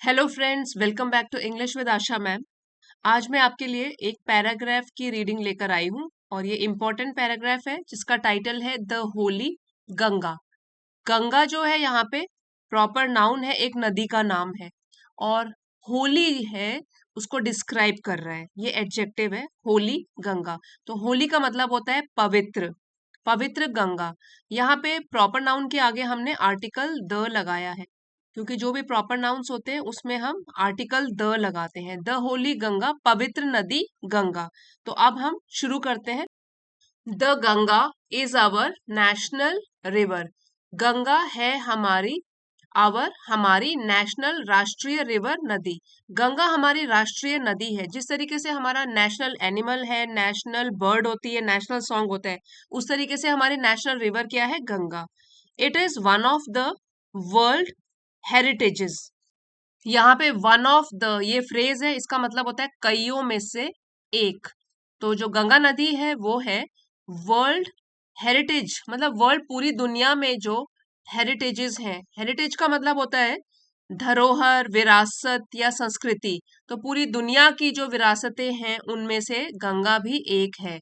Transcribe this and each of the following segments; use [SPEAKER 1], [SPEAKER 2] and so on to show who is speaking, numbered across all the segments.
[SPEAKER 1] Hello friends, welcome back to English with Asha ma'am. आज मैं आपके लिए एक पैराग्राफ की रीडिंग लेकर आई हूँ और ये इम्पोर्टेंट पैराग्राफ है जिसका टाइटल है द होली गंगा। गंगा जो है यहाँ पे प्रॉपर नाउन है, एक नदी का नाम है। और होली है, उसको डिस्क्राइब कर रहा है, ये एडजेक्टिव है होली गंगा। तो होली का मतलब होता है पवित्र, पवित्र गंगा। यहाँ पे प्रॉपर नाउन के आगे हमने आर्टिकल द लगाया है, क्योंकि जो भी प्रॉपर नाउन्स होते हैं उसमें हम आर्टिकल द लगाते हैं। द होली गंगा, पवित्र नदी गंगा। तो अब हम शुरू करते हैं। The Ganga is our national river. Ganga है हमारी नेशनल राष्ट्रीय रिवर नदी। गंगा हमारी राष्ट्रीय नदी है। जिस तरीके से हमारा नेशनल एनिमल है, नेशनल बर्ड होती है, नेशनल सॉन्ग होता है, उस तरीके से हमारी नेशनल रिवर क्या है? Ganga. It is one of the world heritages. यहाँ पे वन ऑफ द ये फ्रेज है, इसका मतलब होता है कईयों में से एक। तो जो गंगा नदी है वो है वर्ल्ड हेरिटेज, मतलब वर्ल्ड पूरी दुनिया में जो हेरिटेजेस हैं। हेरिटेज का मतलब होता है धरोहर, विरासत या संस्कृति। तो पूरी दुनिया की जो विरासतें हैं उनमें से गंगा भी एक है।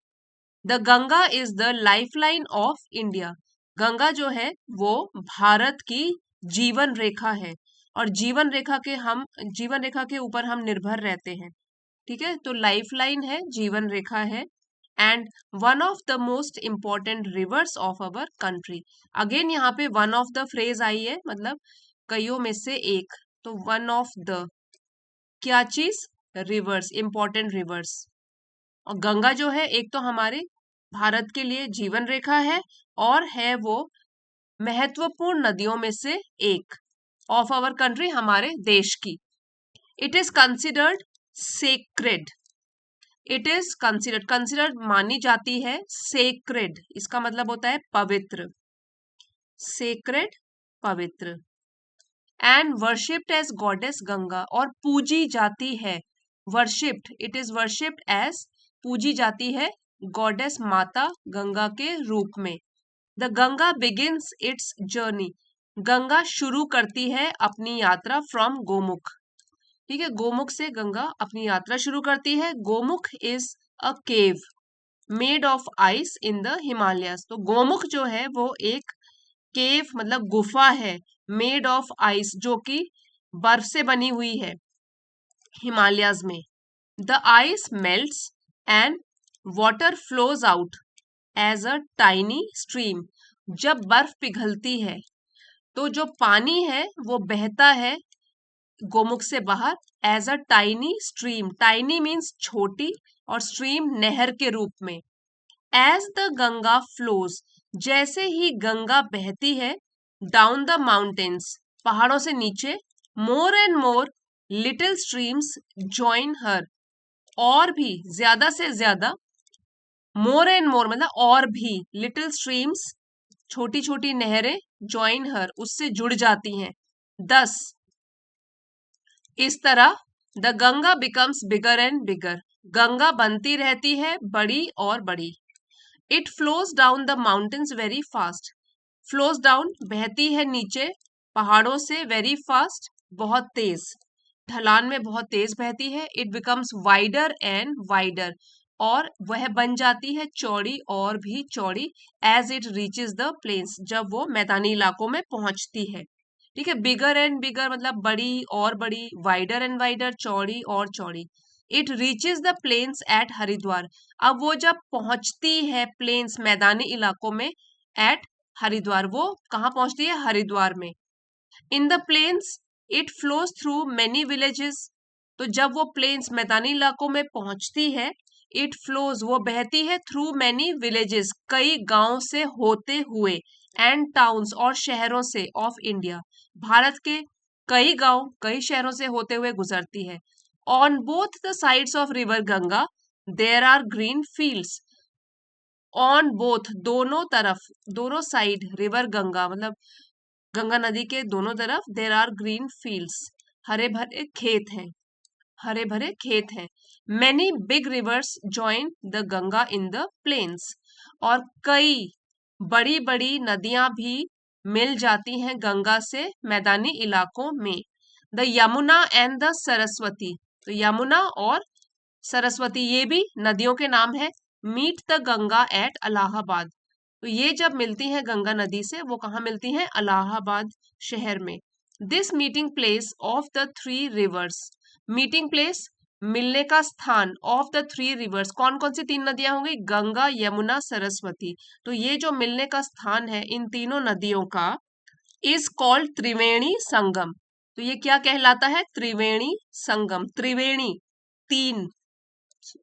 [SPEAKER 1] The Ganga is the lifeline of India. Ganga जो है वो भारत की जीवन रेखा है, और जीवन रेखा के ऊपर हम निर्भर रहते हैं। ठीक है, तो लाइफलाइन है, जीवन रेखा है। And one of the most important reverse of our country. Again यहाँ पे वन ऑफ द फ्रेज आई है, मतलब कईयों में से एक। तो वन ऑफ द क्या चीज? Reverse, important rivers. और गंगा जो है एक तो हमारे भारत के लिए जीवन रेखा है, और है वो महत्वपूर्ण नदियों में से एक ऑफ आवर कंट्री, हमारे देश की। It is considered sacred. It is considered मानी जाती है, सेक्रेड इसका मतलब होता है पवित्र, सेक्रेड पवित्र। And worshipped as goddess Ganga, और पूजी जाती है। Worshipped, it is worshipped as, पूजी जाती है गॉडेस माता गंगा के रूप में। The Ganga begins its journey. Ganga शुरू करती है अपनी यात्रा फ्रॉम गोमुख। ठीक है, गोमुख से गंगा अपनी यात्रा शुरू करती है। Gomukh is a cave made of ice in the Himalayas. तो गोमुख जो है वो एक केव मतलब गुफा है, मेड ऑफ आइस, जो कि बर्फ से बनी हुई है हिमालयस में। The ice melts and water flows out as a tiny stream. जब बर्फ पिघलती है तो जो पानी है वो बहता है गोमुख से बाहर as a tiny stream. Tiny means छोटी, और स्ट्रीम नहर के रूप में। एज द गंगा फ्लोज, जैसे ही गंगा बहती है, डाउन द माउंटेन्स, पहाड़ों से नीचे, more and more little streams join हर, और भी ज्यादा से ज्यादा, मोर एंड मोर मतलब और भी, लिटिल स्ट्रीम्स छोटी छोटी नहरें, ज्वाइन हर उससे जुड़ जाती हैं। 10 इस तरह the Ganga becomes bigger and bigger, Ganga बनती रहती है बड़ी और बड़ी। It flows down the mountains very fast. Flows down बहती है नीचे पहाड़ों से, वेरी फास्ट बहुत तेज, ढलान में बहुत तेज बहती है। It becomes wider and wider, और वह बन जाती है चौड़ी और भी चौड़ी। As it reaches the plains, जब वो मैदानी इलाकों में पहुंचती है। ठीक है, बिगर एंड बिगर मतलब बड़ी और बड़ी, वाइडर एंड वाइडर चौड़ी और चौड़ी। It reaches the plains at Haridwar. अब वो जब पहुंचती है प्लेन्स मैदानी इलाकों में, एट हरिद्वार, वो कहाँ पहुंचती है? हरिद्वार में। In the plains it flows through many villages. तो जब वो प्लेन्स मैदानी इलाकों में पहुंचती है, इट फ्लोज वो बहती है, थ्रू मैनी विलेजेस कई गांव से होते हुए, एंड टाउन्स और शहरों से, ऑफ इंडिया भारत के कई गांव कई शहरों से होते हुए गुजरती है। On both the sides of river Ganga there are green fields. On both दोनों तरफ, दोनों साइड, रिवर गंगा मतलब गंगा नदी के दोनों तरफ, देयर आर ग्रीन फील्ड्स हरे भरे खेत हैं, हरे भरे खेत हैं। Many big rivers join the Ganga in the plains, और कई बड़ी बड़ी नदियां भी मिल जाती हैं गंगा से मैदानी इलाकों में। The Yamuna and the Saraswati, तो यमुना और सरस्वती ये भी नदियों के नाम है। Meet the Ganga at Allahabad, तो ये जब मिलती हैं गंगा नदी से, वो कहाँ मिलती हैं? इलाहाबाद शहर में। This meeting place of the three reverse, meeting place मिलने का स्थान ऑफ द थ्री रिवर्स, कौन कौन सी तीन नदियां होंगी? गंगा, यमुना, सरस्वती। तो ये जो मिलने का स्थान है इन तीनों नदियों का इज कॉल्ड त्रिवेणी संगम। तो ये क्या कहलाता है? त्रिवेणी संगम। त्रिवेणी तीन,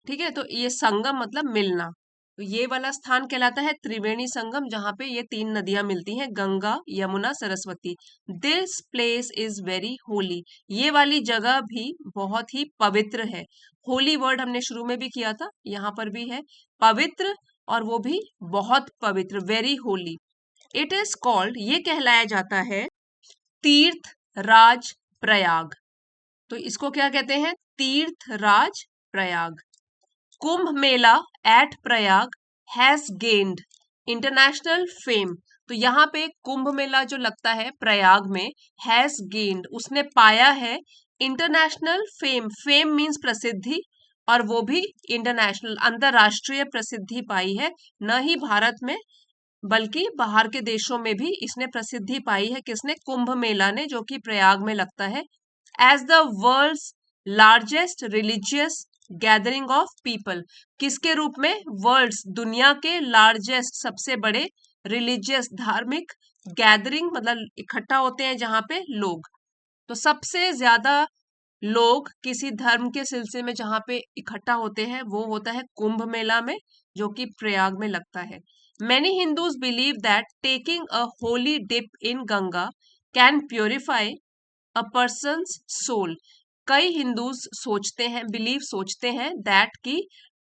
[SPEAKER 1] ठीक है, तो ये संगम मतलब मिलना, तो ये वाला स्थान कहलाता है त्रिवेणी संगम, जहां पे ये तीन नदियां मिलती हैं, Ganga, Yamuna, Saraswati. This place is very Holi, ये वाली जगह भी बहुत ही पवित्र है। होली वर्ड हमने शुरू में भी किया था, यहाँ पर भी है पवित्र, और वो भी बहुत पवित्र, very Holi. It is called, ये कहलाया जाता है तीर्थ राज प्रयाग, तो इसको क्या कहते हैं? Tirth Raj Prayag. Kumbh Mela at Prayag has gained international fame, तो यहाँ पे कुंभ मेला जो लगता है प्रयाग में, हैज गेन्ड उसने पाया है इंटरनेशनल फेम, फेम मीन्स प्रसिद्धि, और वो भी इंटरनेशनल अंतरराष्ट्रीय प्रसिद्धि पाई है, न ही भारत में बल्कि बाहर के देशों में भी इसने प्रसिद्धि पाई है। किसने? कुंभ मेला ने, जो कि प्रयाग में लगता है। As the world's largest religious gathering of people, किसके रूप में? वर्ल्ड्स दुनिया के लार्जेस्ट सबसे बड़े रिलीजियस धार्मिक गैदरिंग मतलब इकट्ठा होते हैं जहां पे लोग, तो सबसे ज्यादा लोग किसी धर्म के सिलसिले में जहां पे इकट्ठा होते हैं वो होता है कुंभ मेला में, जो कि प्रयाग में लगता है। Many Hindus believe that taking a holy dip in Ganga can purify a person's soul. कई हिंदूज सोचते हैं, बिलीव सोचते हैं दैट कि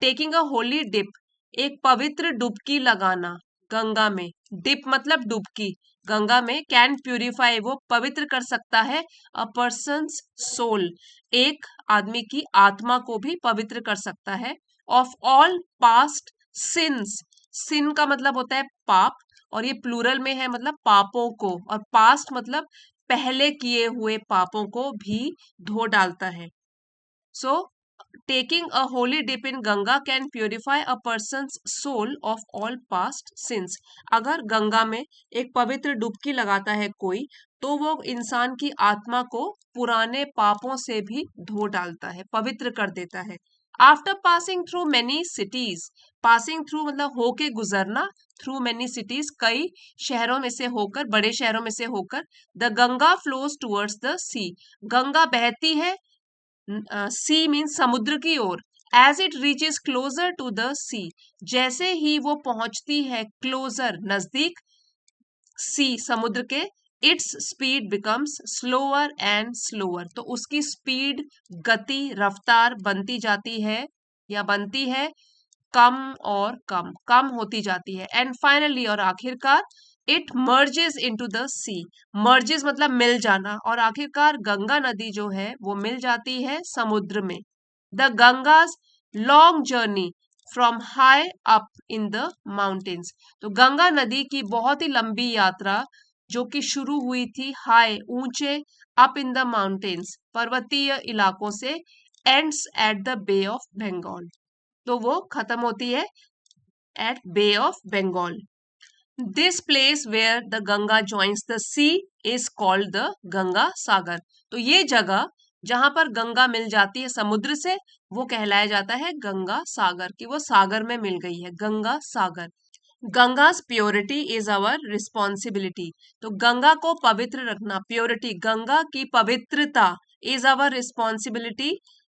[SPEAKER 1] टेकिंग अ होली डिप, एक पवित्र डुबकी लगाना गंगा में, डिप मतलब डुबकी गंगा में, कैन प्यूरिफाई वो पवित्र कर सकता है अ पर्सन्स सोल, एक आदमी की आत्मा को भी पवित्र कर सकता है, ऑफ ऑल पास्ट सिंस, सिन का मतलब होता है पाप, और ये प्लूरल में है मतलब पापों को, और पास्ट मतलब पहले किए हुए पापों को भी धो डालता है। So taking a holy dip in Ganga can purify a person's soul of all past sins, अगर गंगा में एक पवित्र डुबकी लगाता है कोई, तो वो इंसान की आत्मा को पुराने पापों से भी धो डालता है, पवित्र कर देता है। After passing through many cities, passing through मतलब होके गुजरना, थ्रू मेनी सिटीज कई शहरों में से होकर, बड़े शहरों में से होकर, the Ganga flows towards the sea, Ganga बहती है सी मीन्स समुद्र की ओर, as it reaches closer to the sea, जैसे ही वो पहुंचती है क्लोजर नजदीक सी समुद्र के, its speed becomes slower and slower, तो उसकी स्पीड गति रफ्तार बनती जाती है या बनती है कम और कम, कम होती जाती है। एंड फाइनली और आखिरकार it merges into the sea, merges मतलब मिल जाना, और आखिरकार गंगा नदी जो है वो मिल जाती है समुद्र में। The Ganga's long journey from high up in the mountains, तो गंगा नदी की बहुत ही लंबी यात्रा जो कि शुरू हुई थी हाई ऊंचे, अप इन द माउंटेन्स पर्वतीय इलाकों से, ends at the bay of Bengal, तो वो खत्म होती है at bay of Bengal. This place where the Ganga joins the sea is called the Ganga Sagar, तो ये जगह जहां पर गंगा मिल जाती है समुद्र से वो कहलाया जाता है गंगा सागर, कि वो सागर में मिल गई है, Ganga Sagar. गंगा's purity is our responsibility, तो गंगा को पवित्र रखना, प्योरिटी गंगा की पवित्रता, इज आवर रिस्पॉन्सिबिलिटी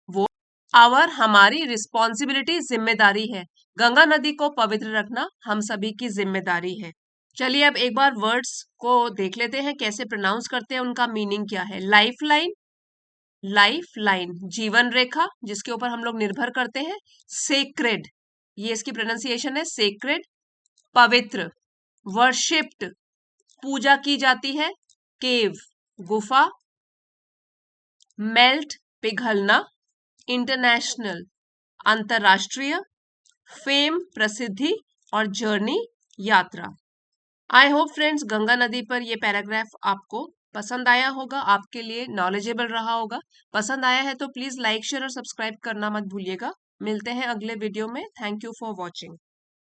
[SPEAKER 1] वो आवर हमारी रिस्पॉन्सिबिलिटी जिम्मेदारी है, गंगा नदी को पवित्र रखना हम सभी की जिम्मेदारी है। चलिए अब एक बार वर्ड्स को देख लेते हैं कैसे प्रोनाउंस करते हैं, उनका मीनिंग क्या है। लाइफ लाइन, लाइफ लाइन जीवन रेखा जिसके ऊपर हम लोग निर्भर करते हैं। सेक्रेड, ये इसकी प्रोनाउंसिएशन है सेक्रेड, पवित्र। वर्शिप्ड, पूजा की जाती है। केव, गुफा। मेल्ट, पिघलना। इंटरनेशनल, अंतरराष्ट्रीय। फेम, प्रसिद्धि, और जर्नी, यात्रा। आई होप फ्रेंड्स गंगा नदी पर ये पैराग्राफ आपको पसंद आया होगा, आपके लिए नॉलेजेबल रहा होगा। पसंद आया है तो प्लीज लाइक शेयर और सब्सक्राइब करना मत भूलिएगा। मिलते हैं अगले वीडियो में। Thank you for watching.